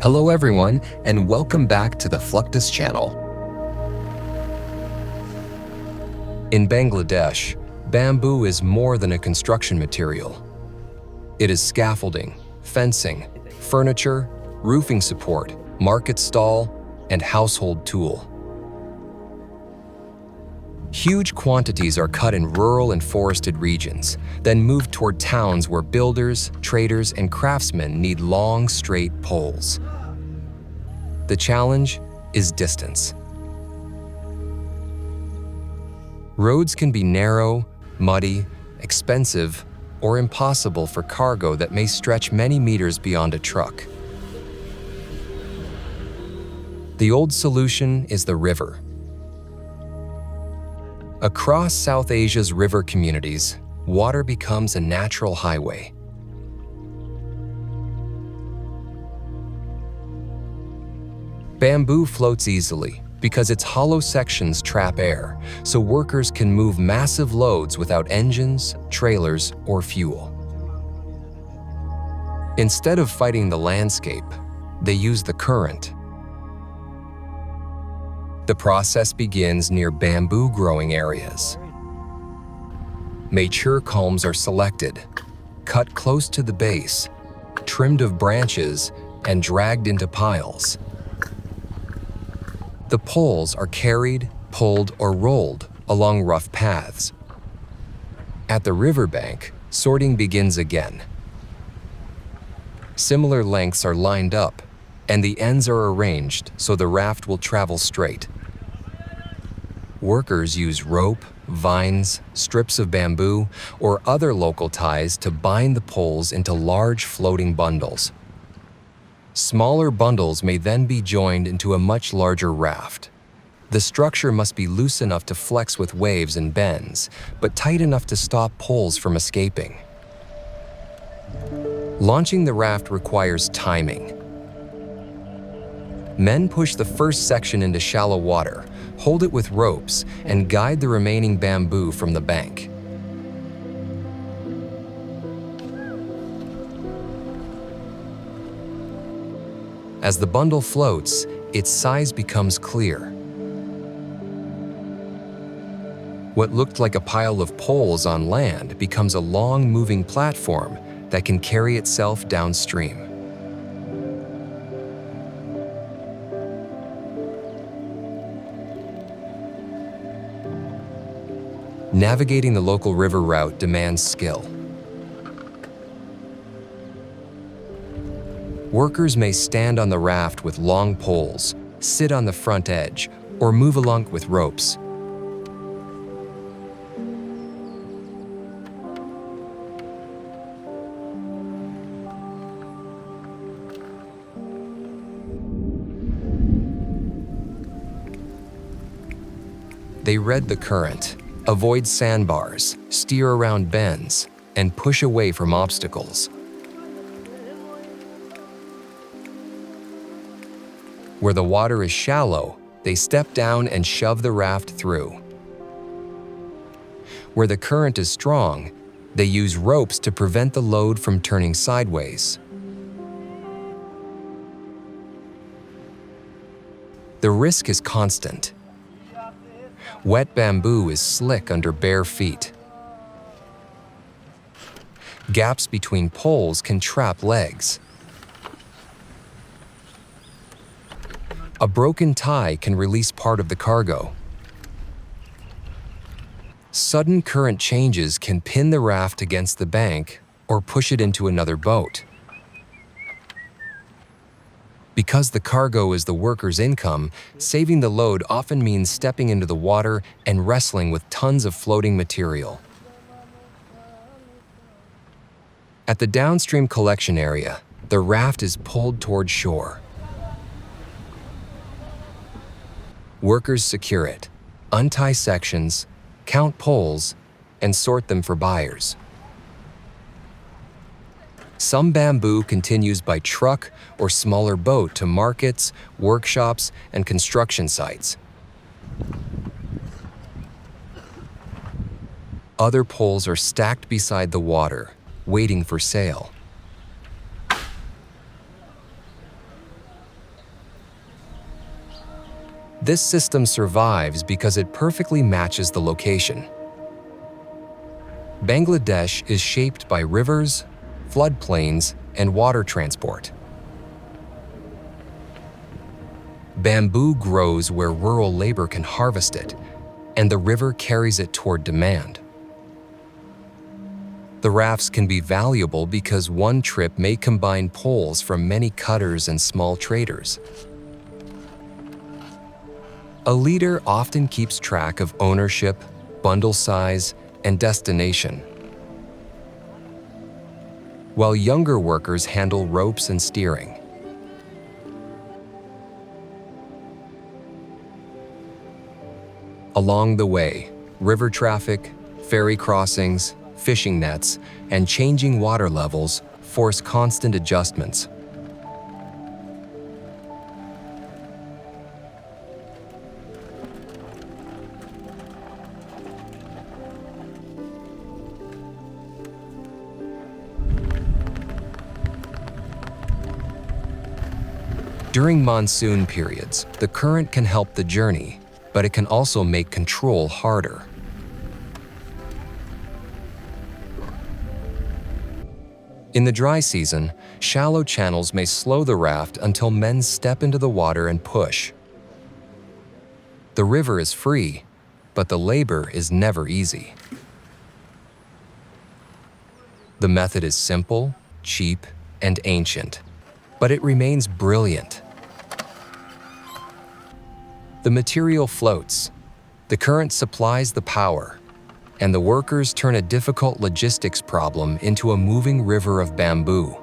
Hello everyone, and welcome back to the Fluctus Channel. In Bangladesh, bamboo is more than a construction material. It is scaffolding, fencing, furniture, roofing support, market stall, and household tool. Huge quantities are cut in rural and forested regions, then moved toward towns where builders, traders, and craftsmen need long, straight poles. The challenge is distance. Roads can be narrow, muddy, expensive, or impossible for cargo that may stretch many meters beyond a truck. The old solution is the river. Across South Asia's river communities, water becomes a natural highway. Bamboo floats easily because its hollow sections trap air, so workers can move massive loads without engines, trailers, or fuel. Instead of fighting the landscape, they use the current. The process begins near bamboo growing areas. Mature culms are selected, cut close to the base, trimmed of branches, and dragged into piles. The poles are carried, pulled, or rolled along rough paths. At the riverbank, sorting begins again. Similar lengths are lined up, and the ends are arranged so the raft will travel straight. Workers use rope, vines, strips of bamboo, or other local ties to bind the poles into large floating bundles. Smaller bundles may then be joined into a much larger raft. The structure must be loose enough to flex with waves and bends, but tight enough to stop poles from escaping. Launching the raft requires timing. Men push the first section into shallow water, hold it with ropes, and guide the remaining bamboo from the bank. As the bundle floats, its size becomes clear. What looked like a pile of poles on land becomes a long moving platform that can carry itself downstream. Navigating the local river route demands skill. Workers may stand on the raft with long poles, sit on the front edge, or move along with ropes. They read the current, avoid sandbars, steer around bends, and push away from obstacles. Where the water is shallow, they step down and shove the raft through. Where the current is strong, they use ropes to prevent the load from turning sideways. The risk is constant. Wet bamboo is slick under bare feet. Gaps between poles can trap legs. A broken tie can release part of the cargo. Sudden current changes can pin the raft against the bank or push it into another boat. Because the cargo is the worker's income, saving the load often means stepping into the water and wrestling with tons of floating material. At the downstream collection area, the raft is pulled toward shore. Workers secure it, untie sections, count poles, and sort them for buyers. Some bamboo continues by truck or smaller boat to markets, workshops, and construction sites. Other poles are stacked beside the water, waiting for sale. This system survives because it perfectly matches the location. Bangladesh is shaped by rivers, floodplains, and water transport. Bamboo grows where rural labor can harvest it, and the river carries it toward demand. The rafts can be valuable because one trip may combine poles from many cutters and small traders. A leader often keeps track of ownership, bundle size, and destination, while younger workers handle ropes and steering. Along the way, river traffic, ferry crossings, fishing nets, and changing water levels force constant adjustments. During monsoon periods, the current can help the journey, but it can also make control harder. In the dry season, shallow channels may slow the raft until men step into the water and push. The river is free, but the labor is never easy. The method is simple, cheap, and ancient, but it remains brilliant. The material floats, the current supplies the power, and the workers turn a difficult logistics problem into a moving river of bamboo.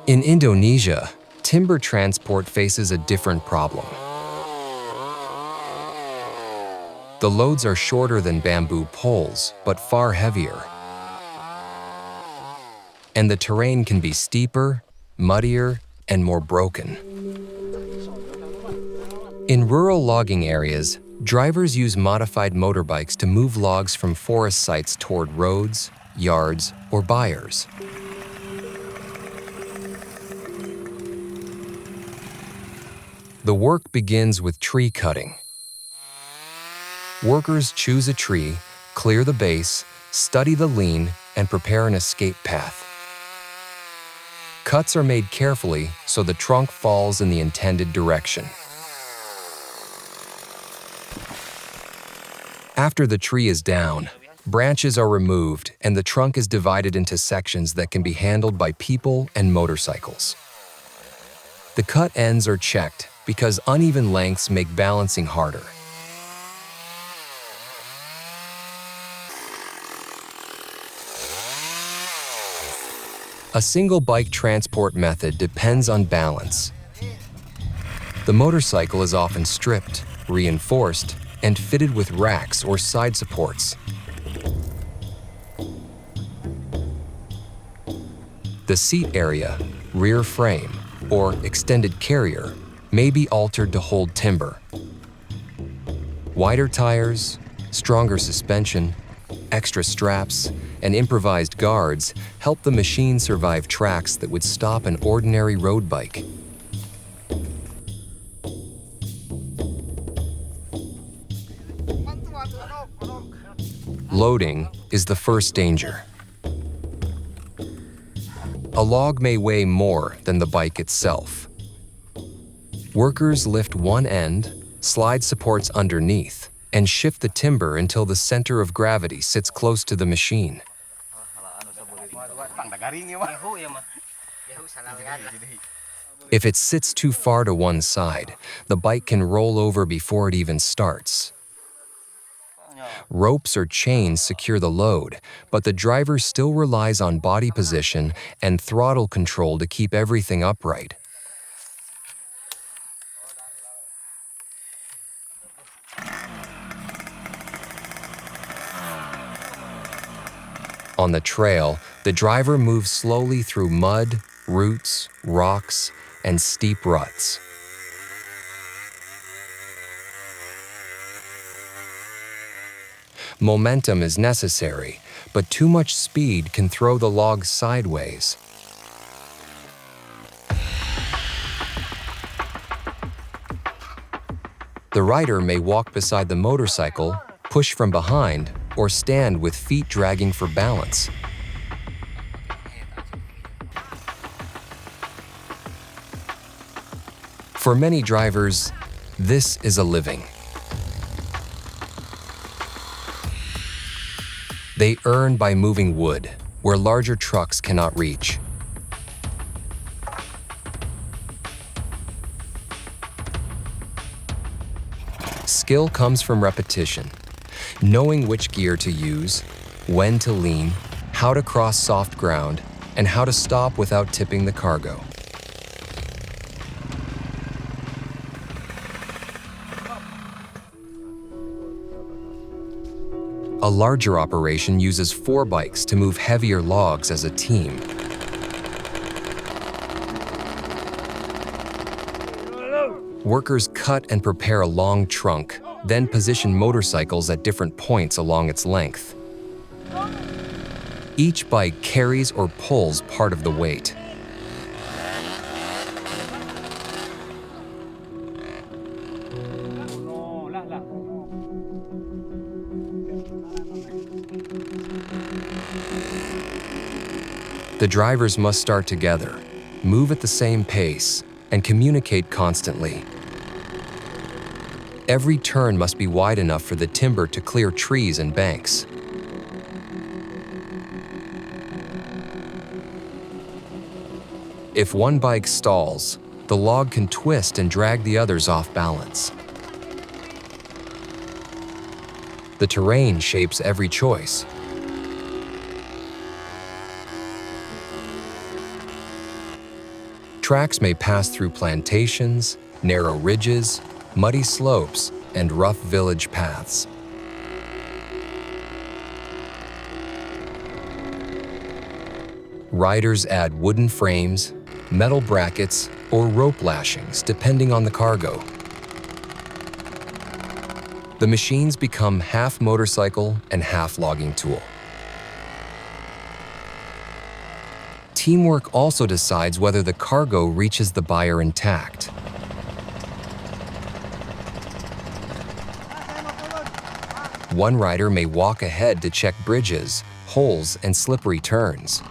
In Indonesia, timber transport faces a different problem. The loads are shorter than bamboo poles, but far heavier. And the terrain can be steeper, muddier, and more broken. In rural logging areas, drivers use modified motorbikes to move logs from forest sites toward roads, yards, or buyers. The work begins with tree cutting. Workers choose a tree, clear the base, study the lean, and prepare an escape path. Cuts are made carefully so the trunk falls in the intended direction. After the tree is down, branches are removed and the trunk is divided into sections that can be handled by people and motorcycles. The cut ends are checked because uneven lengths make balancing harder. A single bike transport method depends on balance. The motorcycle is often stripped, reinforced, and fitted with racks or side supports. The seat area, rear frame, or extended carrier may be altered to hold timber. Wider tires, stronger suspension, extra straps, and improvised guards help the machine survive tracks that would stop an ordinary road bike. Loading is the first danger. A log may weigh more than the bike itself. Workers lift one end, slide supports underneath, and shift the timber until the center of gravity sits close to the machine. If it sits too far to one side, the bike can roll over before it even starts. Ropes or chains secure the load, but the driver still relies on body position and throttle control to keep everything upright. On the trail, the driver moves slowly through mud, roots, rocks, and steep ruts. Momentum is necessary, but too much speed can throw the log sideways. The rider may walk beside the motorcycle, push from behind, or stand with feet dragging for balance. For many drivers, this is a living. They earn by moving wood, where larger trucks cannot reach. Skill comes from repetition, knowing which gear to use, when to lean, how to cross soft ground, and how to stop without tipping the cargo. A larger operation uses 4 bikes to move heavier logs as a team. Workers cut and prepare a long trunk, then position motorcycles at different points along its length. Each bike carries or pulls part of the weight. The drivers must start together, move at the same pace, and communicate constantly. Every turn must be wide enough for the timber to clear trees and banks. If one bike stalls, the log can twist and drag the others off balance. The terrain shapes every choice. Tracks may pass through plantations, narrow ridges, muddy slopes, and rough village paths. Riders add wooden frames, metal brackets, or rope lashings depending on the cargo. The machines become half motorcycle and half logging tool. Teamwork also decides whether the cargo reaches the buyer intact. One rider may walk ahead to check bridges, holes, and slippery turns.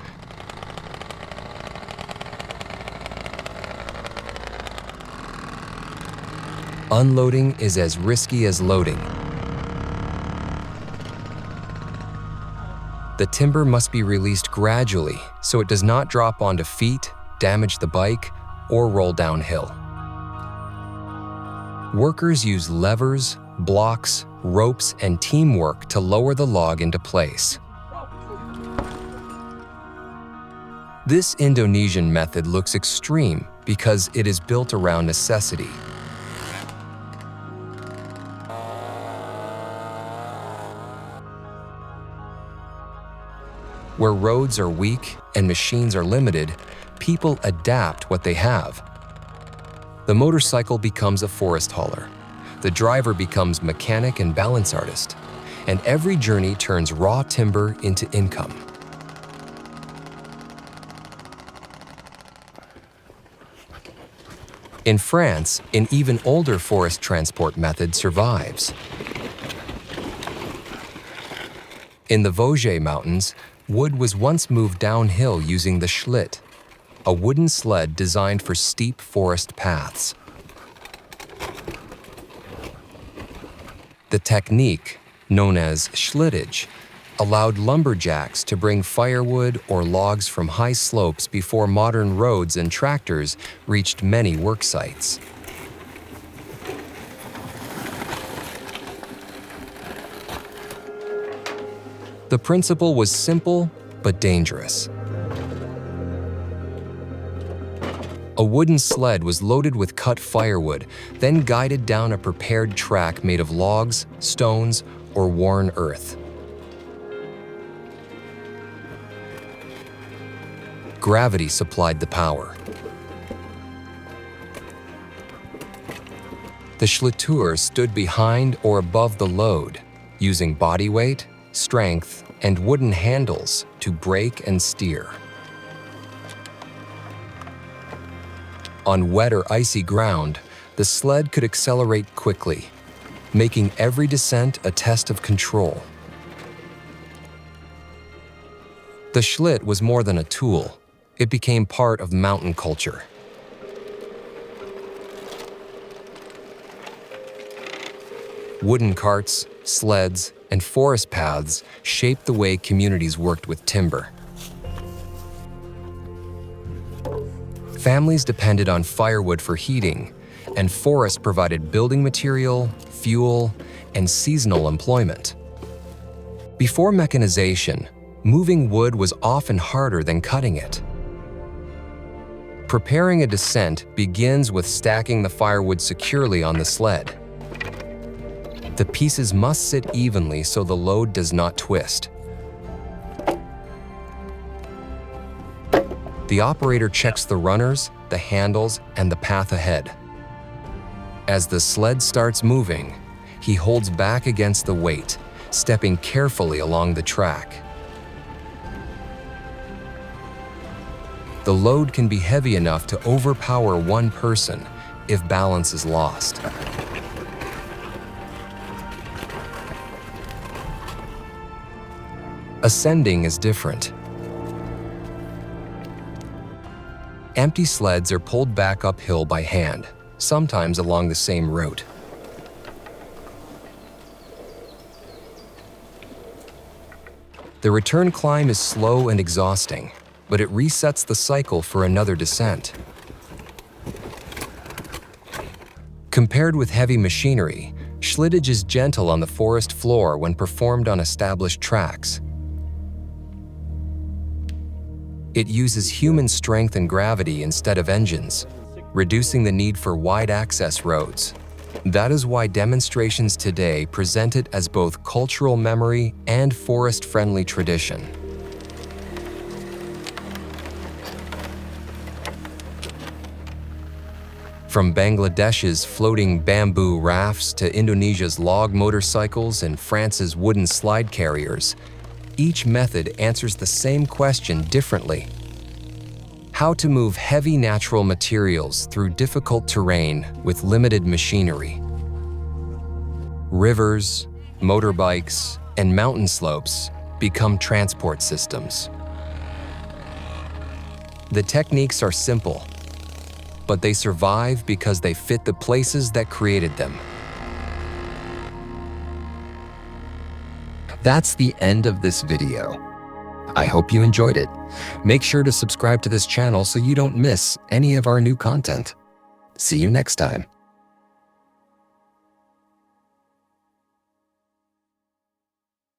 Unloading is as risky as loading. The timber must be released gradually so it does not drop onto feet, damage the bike, or roll downhill. Workers use levers, blocks, ropes, and teamwork to lower the log into place. This Indonesian method looks extreme because it is built around necessity. Where roads are weak and machines are limited, people adapt what they have. The motorcycle becomes a forest hauler. The driver becomes mechanic and balance artist. And every journey turns raw timber into income. In France, an even older forest transport method survives. In the Vosges Mountains, wood was once moved downhill using the schlitt, a wooden sled designed for steep forest paths. The technique, known as schlittage, allowed lumberjacks to bring firewood or logs from high slopes before modern roads and tractors reached many work sites. The principle was simple but dangerous. A wooden sled was loaded with cut firewood, then guided down a prepared track made of logs, stones, or worn earth. Gravity supplied the power. The schlitteur stood behind or above the load, using body weight, strength, and wooden handles to brake and steer. On wet or icy ground, the sled could accelerate quickly, making every descent a test of control. The schlitt was more than a tool. It became part of mountain culture. Wooden carts, sleds, and forest paths shaped the way communities worked with timber. Families depended on firewood for heating, and forests provided building material, fuel, and seasonal employment. Before mechanization, moving wood was often harder than cutting it. Preparing a descent begins with stacking the firewood securely on the sled. The pieces must sit evenly so the load does not twist. The operator checks the runners, the handles, and the path ahead. As the sled starts moving, he holds back against the weight, stepping carefully along the track. The load can be heavy enough to overpower one person if balance is lost. Ascending is different. Empty sleds are pulled back uphill by hand, sometimes along the same route. The return climb is slow and exhausting, but it resets the cycle for another descent. Compared with heavy machinery, schlittage is gentle on the forest floor when performed on established tracks. It uses human strength and gravity instead of engines, reducing the need for wide access roads. That is why demonstrations today present it as both cultural memory and forest-friendly tradition. From Bangladesh's floating bamboo rafts to Indonesia's log motorcycles and France's wooden slide carriers, each method answers the same question differently: how to move heavy natural materials through difficult terrain with limited machinery. Rivers, motorbikes, and mountain slopes become transport systems. The techniques are simple, but they survive because they fit the places that created them. That's the end of this video. I hope you enjoyed it. Make sure to subscribe to this channel so you don't miss any of our new content. See you next time.